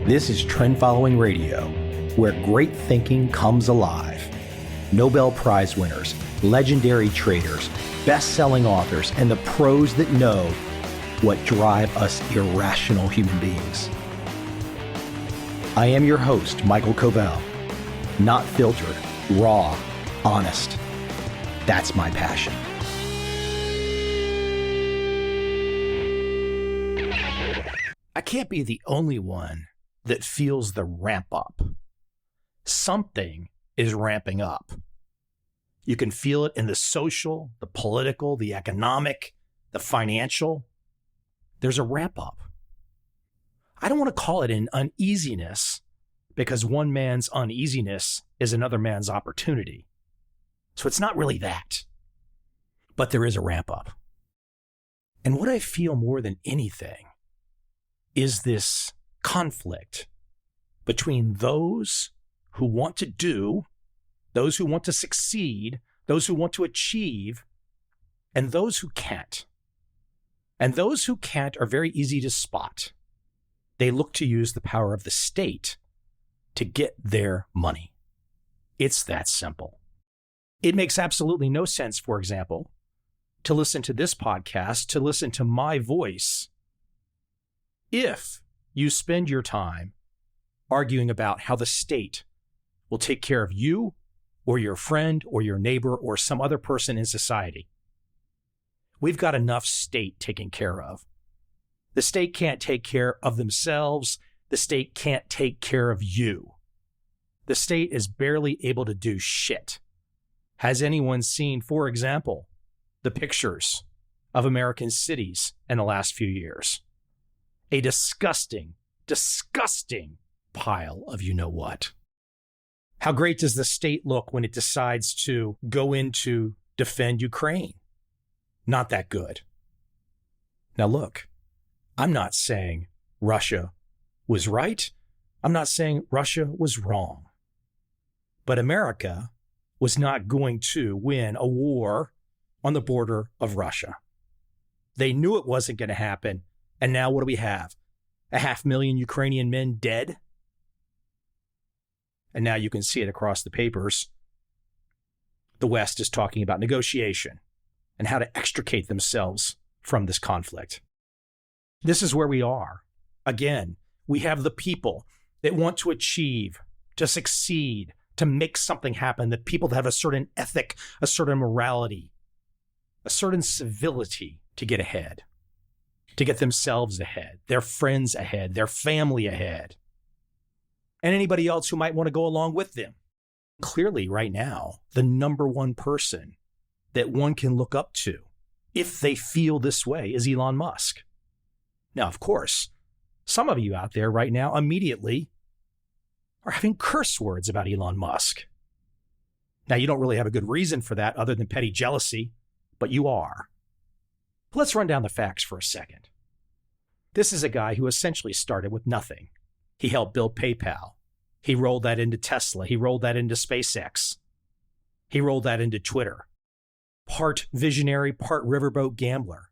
This is Trend Following Radio, where great thinking comes alive. Nobel Prize winners, legendary traders, best-selling authors, and the pros that know what drive us irrational human beings. I am your host, Michael Covel. Not filtered, raw, honest. That's my passion. I can't be the only one that feels the ramp up. Something is ramping up. You can feel it in the social, the political, the economic, the financial. There's a ramp up. I don't want to call it an uneasiness because one man's uneasiness is another man's opportunity. So it's not really that. But there is a ramp up. And what I feel more than anything is this conflict between those who want to do, those who want to succeed, those who want to achieve, and those who can't. And those who can't are very easy to spot. They look to use the power of the state to get their money. It's that simple. It makes absolutely no sense, for example, to listen to this podcast, to listen to my voice, if you spend your time arguing about how the state will take care of you or your friend or your neighbor or some other person in society. We've got enough state taken care of. The state can't take care of themselves. The state can't take care of you. The state is barely able to do shit. Has anyone seen, for example, the pictures of American cities in the last few years? A disgusting, disgusting pile of you-know-what. How great does the state look when it decides to go in to defend Ukraine? Not that good. Now look, I'm not saying Russia was right. I'm not saying Russia was wrong. But America was not going to win a war on the border of Russia. They knew it wasn't going to happen. And now what do we have? 500,000 Ukrainian men dead? And now you can see it across the papers. The West is talking about negotiation and how to extricate themselves from this conflict. This is where we are. Again, we have the people that want to achieve, to succeed, to make something happen, the people that have a certain ethic, a certain morality, a certain civility to get ahead, to get themselves ahead, their friends ahead, their family ahead, and anybody else who might want to go along with them. Clearly, right now, the number one person that one can look up to, if they feel this way, is Elon Musk. Now, of course, some of you out there right now immediately are having curse words about Elon Musk. Now, you don't really have a good reason for that other than petty jealousy, but you are. Let's run down the facts for a second. This is a guy who essentially started with nothing. He helped build PayPal. He rolled that into Tesla. He rolled that into SpaceX. He rolled that into Twitter. Part visionary, part riverboat gambler.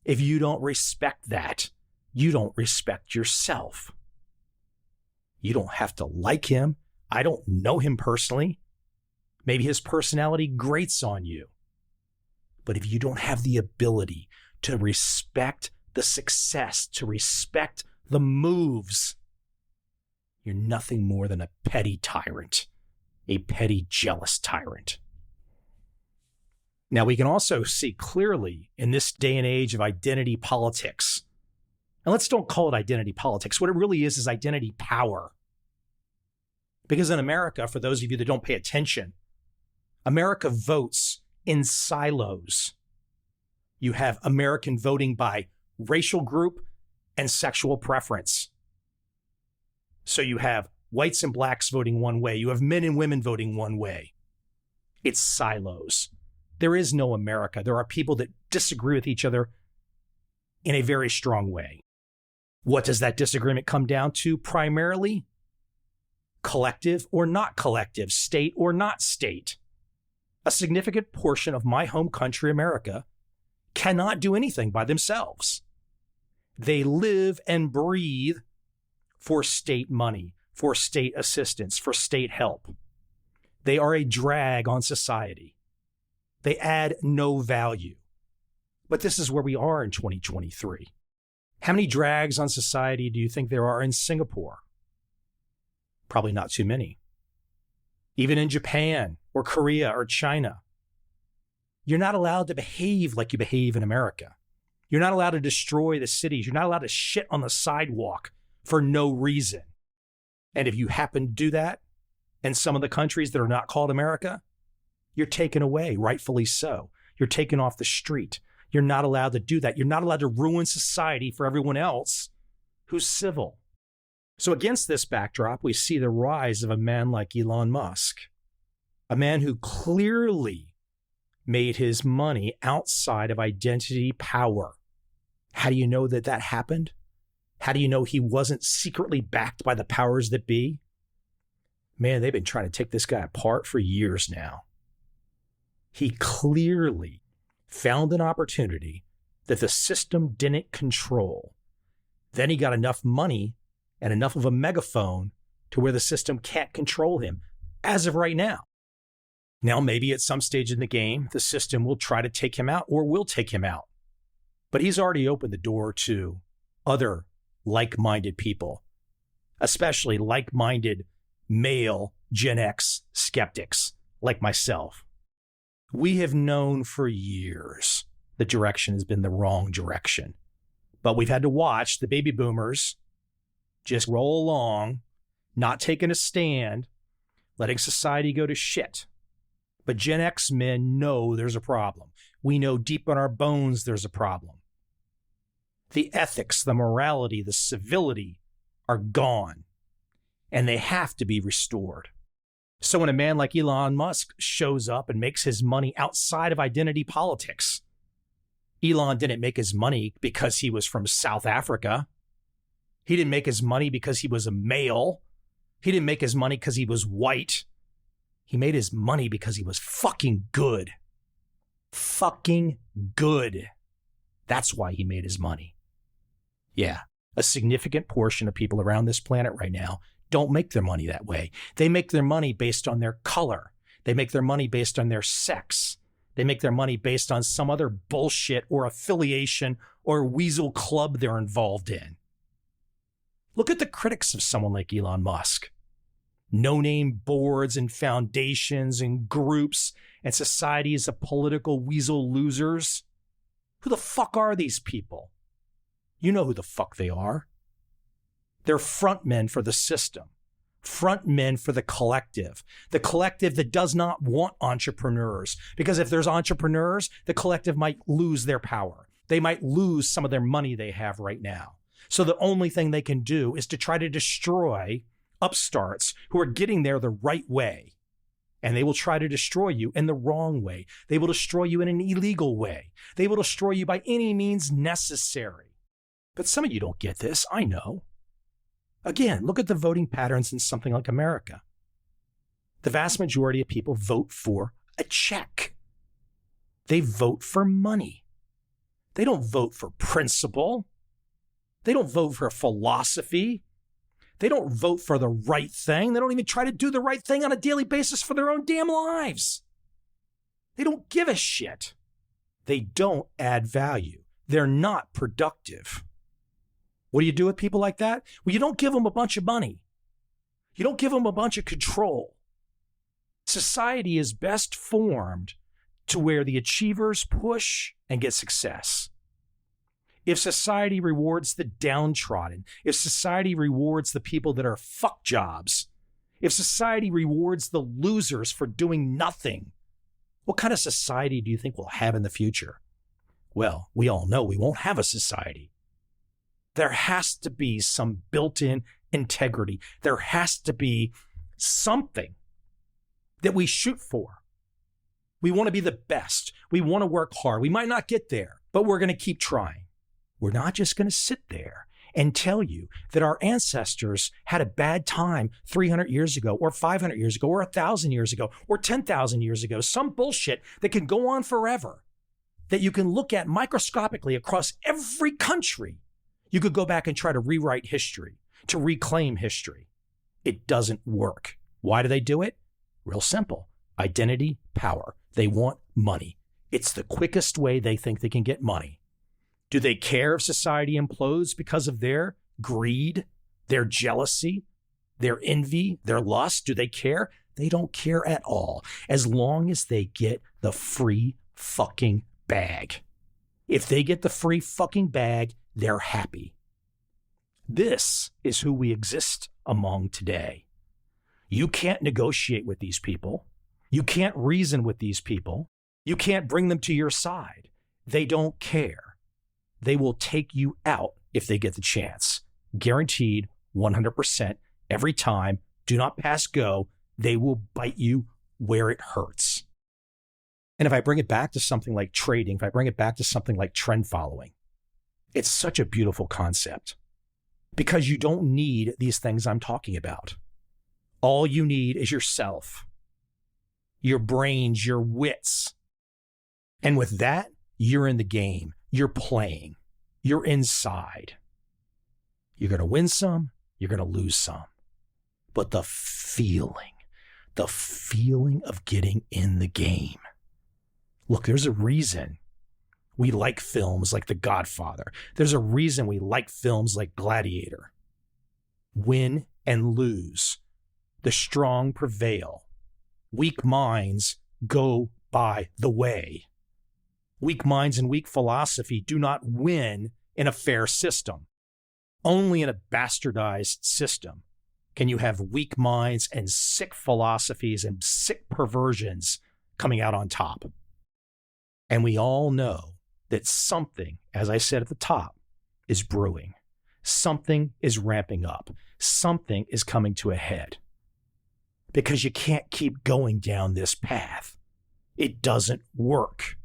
If you don't respect that, you don't respect yourself. You don't have to like him. I don't know him personally. Maybe his personality grates on you. But if you don't have the ability to respect the success, to respect the moves, you're nothing more than a petty tyrant, a petty, jealous tyrant. Now, we can also see clearly in this day and age of identity politics, and let's don't call it identity politics. What it really is identity power. Because in America, for those of you that don't pay attention, America votes in silos. You have American voting by racial group and sexual preference. So you have whites and blacks voting one way. You have men and women voting one way. It's silos. There is no America. There are people that disagree with each other in a very strong way. What does that disagreement come down to? Primarily, collective or not collective, state or not state. A significant portion of my home country, America, cannot do anything by themselves. They live and breathe for state money, for state assistance, for state help. They are a drag on society. They add no value. But this is where we are in 2023. How many drags on society do you think there are in Singapore? Probably not too many. Even in Japan or Korea or China. You're not allowed to behave like you behave in America. You're not allowed to destroy the cities. You're not allowed to shit on the sidewalk for no reason. And if you happen to do that in some of the countries that are not called America, you're taken away, rightfully so. You're taken off the street. You're not allowed to do that. You're not allowed to ruin society for everyone else who's civil. So against this backdrop, we see the rise of a man like Elon Musk, a man who clearly made his money outside of identity power. How do you know that that happened? How do you know he wasn't secretly backed by the powers that be? Man, they've been trying to take this guy apart for years now. He clearly found an opportunity that the system didn't control. Then he got enough money and enough of a megaphone to where the system can't control him, as of right now. Now, maybe at some stage in the game, the system will try to take him out or will take him out. But he's already opened the door to other like-minded people, especially like-minded male Gen X skeptics like myself. We have known for years the direction has been the wrong direction. But we've had to watch the baby boomers just roll along, not taking a stand, letting society go to shit. But Gen X men know there's a problem. We know deep in our bones there's a problem. The ethics, the morality, the civility are gone, and they have to be restored. So when a man like Elon Musk shows up and makes his money outside of identity politics, Elon didn't make his money because he was from South Africa. He didn't make his money because he was a male. He didn't make his money because he was white. He made his money because he was fucking good. Fucking good. That's why he made his money. Yeah, a significant portion of people around this planet right now don't make their money that way. They make their money based on their color. They make their money based on their sex. They make their money based on some other bullshit or affiliation or weasel club they're involved in. Look at the critics of someone like Elon Musk. No-name boards and foundations and groups and societies of political weasel losers. Who the fuck are these people? You know who the fuck they are. They're frontmen for the system, frontmen for the collective that does not want entrepreneurs. Because if there's entrepreneurs, the collective might lose their power. They might lose some of their money they have right now. So the only thing they can do is to try to destroy upstarts who are getting there the right way. And they will try to destroy you in the wrong way. They will destroy you in an illegal way. They will destroy you by any means necessary. But some of you don't get this, I know. Again, look at the voting patterns in something like America. The vast majority of people vote for a check. They vote for money. They don't vote for principle. They don't vote for philosophy. They don't vote for the right thing. They don't even try to do the right thing on a daily basis for their own damn lives. They don't give a shit. They don't add value. They're not productive. What do you do with people like that? Well, you don't give them a bunch of money. You don't give them a bunch of control. Society is best formed to where the achievers push and get success. If society rewards the downtrodden, if society rewards the people that are fuck jobs, if society rewards the losers for doing nothing, what kind of society do you think we'll have in the future? Well, we all know we won't have a society. There has to be some built-in integrity. There has to be something that we shoot for. We want to be the best. We want to work hard. We might not get there, but we're going to keep trying. We're not just going to sit there and tell you that our ancestors had a bad time 300 years ago or 500 years ago or 1,000 years ago or 10,000 years ago, some bullshit that can go on forever, that you can look at microscopically across every country. You could go back and try to rewrite history. to reclaim history. It doesn't work. Why do they do it? Real simple. Identity, power. They want money. It's the quickest way they think they can get money. Do they care if society implodes because of their greed, their jealousy, their envy, their lust? Do they care? They don't care at all, as long as they get the free fucking bag. If they get the free fucking bag, they're happy. This is who we exist among today. You can't negotiate with these people. You can't reason with these people. You can't bring them to your side. They don't care. They will take you out if they get the chance. Guaranteed 100% every time. Do not pass go. They will bite you where it hurts. And if I bring it back to something like trading, if I bring it back to something like trend following, it's such a beautiful concept because you don't need these things I'm talking about. All you need is yourself, your brains, your wits. And with that, you're in the game. You're playing. You're inside. You're going to win some. You're going to lose some. But the feeling of getting in the game. Look, there's a reason we like films like The Godfather. There's a reason we like films like Gladiator. Win and lose. The strong prevail. Weak minds go by the way. Weak minds and weak philosophy do not win in a fair system. Only in a bastardized system can you have weak minds and sick philosophies and sick perversions coming out on top. And we all know that something, as I said at the top, is brewing. Something is ramping up. Something is coming to a head. Because you can't keep going down this path. It doesn't work.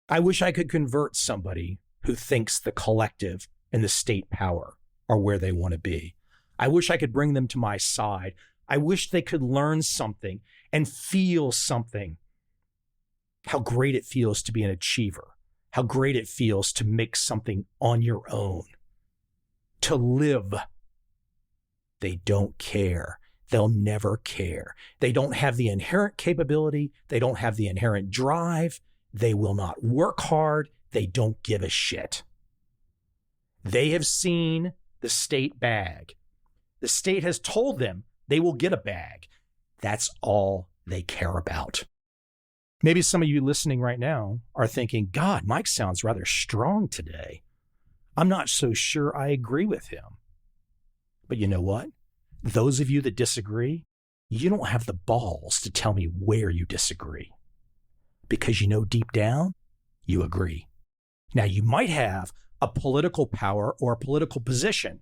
I wish I could convert somebody who thinks the collective and the state power are where they want to be. I wish I could bring them to my side. I wish they could learn something and feel something. How great it feels to be an achiever. How great it feels to make something on your own. To live. They don't care. They'll never care. They don't have the inherent capability. They don't have the inherent drive. They will not work hard. They don't give a shit. They have seen the state bag. The state has told them they will get a bag. That's all they care about. Maybe some of you listening right now are thinking, God, Mike sounds rather strong today. I'm not so sure I agree with him. But you know what? Those of you that disagree, you don't have the balls to tell me where you disagree. Because you know deep down, you agree. Now, you might have a political power or a political position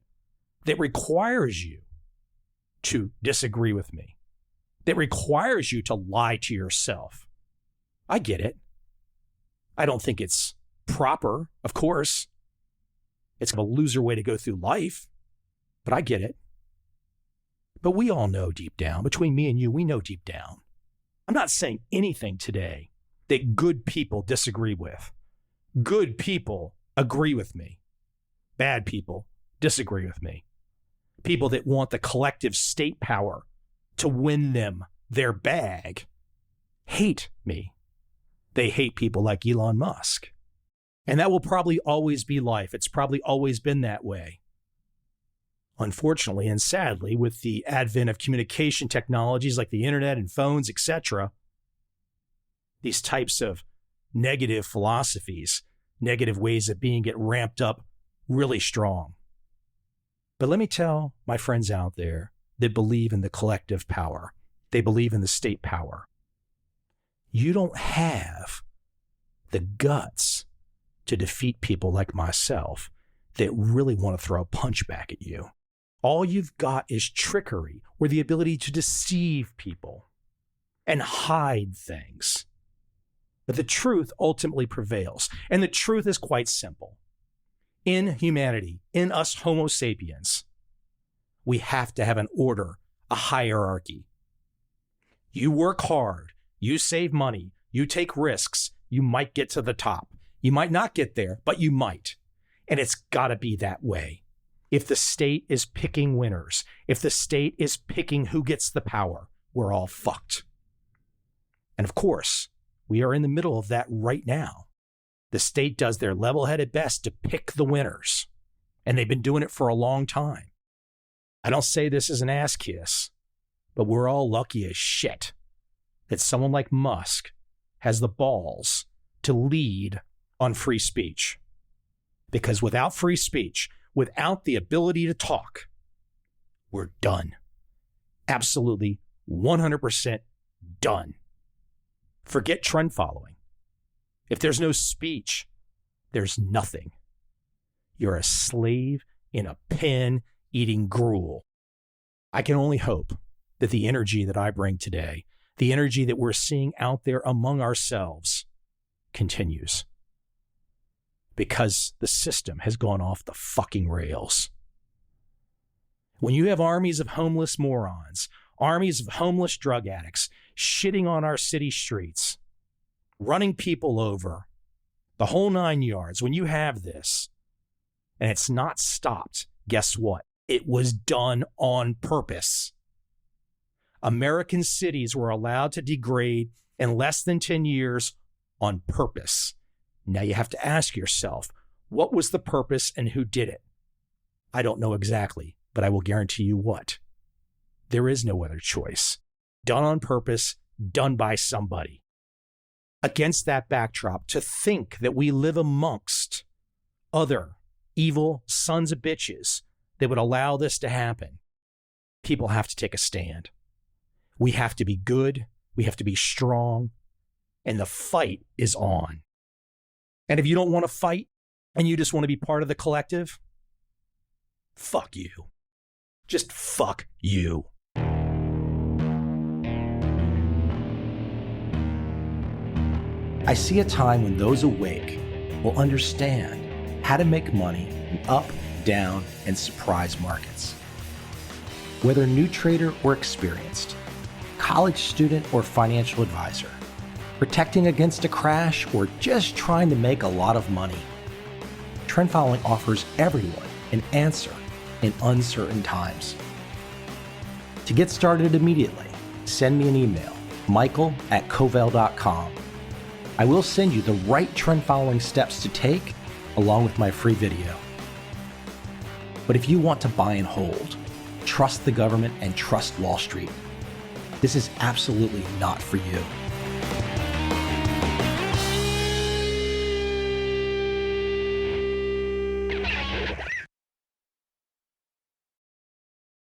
that requires you to disagree with me, that requires you to lie to yourself. I get it. I don't think it's proper, of course. It's a loser way to go through life, but I get it. But we all know deep down, between me and you, we know deep down. I'm not saying anything today that good people disagree with. Good people agree with me. Bad people disagree with me. People that want the collective state power to win them their bag hate me. They hate people like Elon Musk. And that will probably always be life. It's probably always been that way. Unfortunately and sadly, with the advent of communication technologies like the internet and phones, etc., these types of negative philosophies, negative ways of being get ramped up really strong. But let me tell my friends out there that believe in the collective power. They believe in the state power. You don't have the guts to defeat people like myself that really want to throw a punch back at you. All you've got is trickery or the ability to deceive people and hide things. But the truth ultimately prevails. And the truth is quite simple. In humanity, in us Homo sapiens, we have to have an order, a hierarchy. You work hard, you save money, you take risks, you might get to the top. You might not get there, but you might. And it's got to be that way. If the state is picking winners, if the state is picking who gets the power, we're all fucked. And of course, we are in the middle of that right now. The state does their level-headed best to pick the winners, and they've been doing it for a long time. I don't say this as an ass kiss, but we're all lucky as shit that someone like Musk has the balls to lead on free speech. Because without free speech, without the ability to talk, we're done. Absolutely 100% done. Forget trend following. If there's no speech, there's nothing. You're a slave in a pen eating gruel. I can only hope that the energy that I bring today, the energy that we're seeing out there among ourselves, continues. Because the system has gone off the fucking rails. When you have armies of homeless morons, armies of homeless drug addicts shitting on our city streets, running people over, the whole 9 yards, when you have this, and it's not stopped, guess what? It was done on purpose. American cities were allowed to degrade in less than 10 years on purpose. Now you have to ask yourself, what was the purpose and who did it? I don't know exactly, but I will guarantee you what. There is no other choice. Done on purpose, done by somebody. Against that backdrop, to think that we live amongst other evil sons of bitches that would allow this to happen, people have to take a stand. We have to be good. We have to be strong. And the fight is on. And if you don't want to fight and you just want to be part of the collective, fuck you. Just fuck you. I see a time when those awake will understand how to make money in up, down, and surprise markets. Whether new trader or experienced, college student or financial advisor, protecting against a crash or just trying to make a lot of money, trend following offers everyone an answer in uncertain times. To get started immediately, send me an email, michael@covel.com. I will send you the right trend following steps to take along with my free video. But if you want to buy and hold, trust the government and trust Wall Street, this is absolutely not for you.